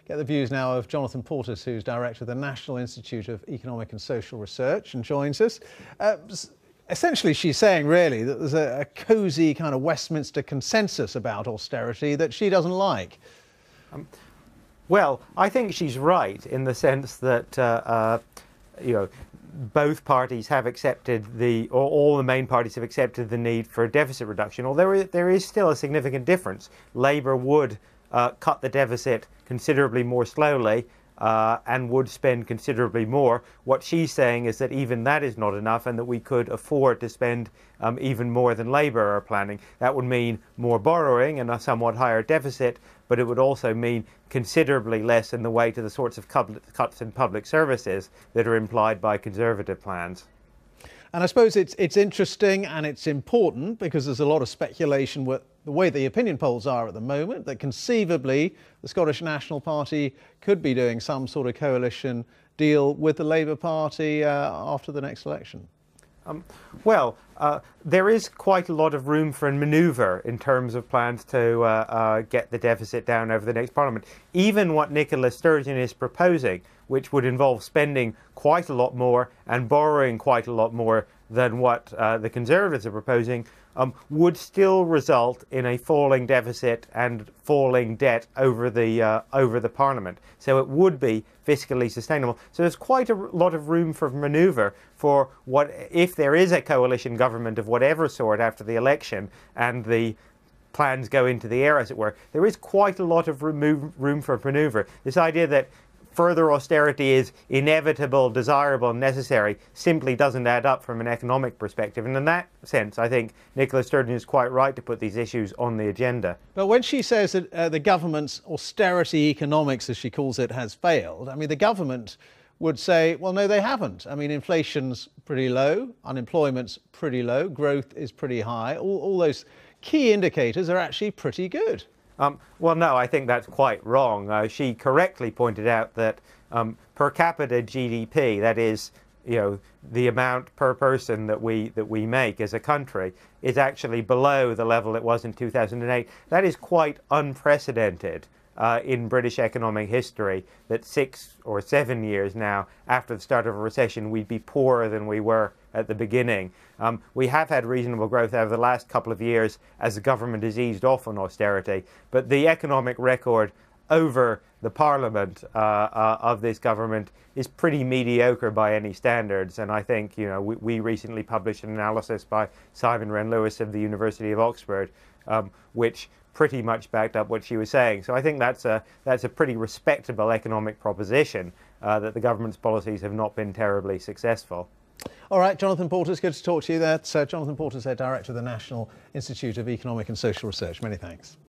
Get the views now of Jonathan Portis, who's director of the National Institute of Economic and Social Research, and joins us. Essentially, she's saying really that there's a cosy kind of Westminster consensus about austerity that she doesn't like. Well, I think she's right in the sense that both parties have accepted or all the main parties have accepted the need for deficit reduction. Although there is still a significant difference. Labour would cut the deficit considerably more slowly and would spend considerably more. What she's saying is that even that is not enough and that we could afford to spend even more than Labour are planning. That would mean more borrowing and a somewhat higher deficit, but it would also mean considerably less in the way to the sorts of cuts in public services that are implied by Conservative plans. And I suppose it's interesting and it's important because there's a lot of speculation with the way the opinion polls are at the moment that conceivably the Scottish National Party could be doing some sort of coalition deal with the Labour Party after the next election. There is quite a lot of room for manoeuvre in terms of plans to get the deficit down over the next Parliament. Even what Nicola Sturgeon is proposing, which would involve spending quite a lot more and borrowing quite a lot more than what the Conservatives are proposing, would still result in a falling deficit and falling debt over the Parliament. So it would be fiscally sustainable. So there's quite a lot of room for manoeuvre for what, if there is a coalition government of whatever sort after the election and the plans go into the air, as it were, there is quite a lot of room for manoeuvre. This idea that further austerity is inevitable, desirable and necessary simply doesn't add up from an economic perspective. And in that sense, I think Nicola Sturgeon is quite right to put these issues on the agenda. But when she says that the government's austerity economics, as she calls it, has failed, I mean, the government would say, well, no, they haven't. I mean, inflation's pretty low, unemployment's pretty low, growth is pretty high. All those key indicators are actually pretty good. Well, no, I think that's quite wrong. She correctly pointed out that per capita GDP, that is, the amount per person that we make as a country, is actually below the level it was in 2008. That is quite unprecedented in British economic history, that 6 or 7 years now after the start of a recession, we'd be poorer than we were at the beginning. We have had reasonable growth over the last couple of years as the government has eased off on austerity, but the economic record over the Parliament of this government is pretty mediocre by any standards. And I think, we recently published an analysis by Simon Wren-Lewis of the University of Oxford, which pretty much backed up what she was saying. So I think that's a pretty respectable economic proposition that the government's policies have not been terribly successful. All right, Jonathan Portis, good to talk to you. That's Jonathan Portis, Director of the National Institute of Economic and Social Research. Many thanks.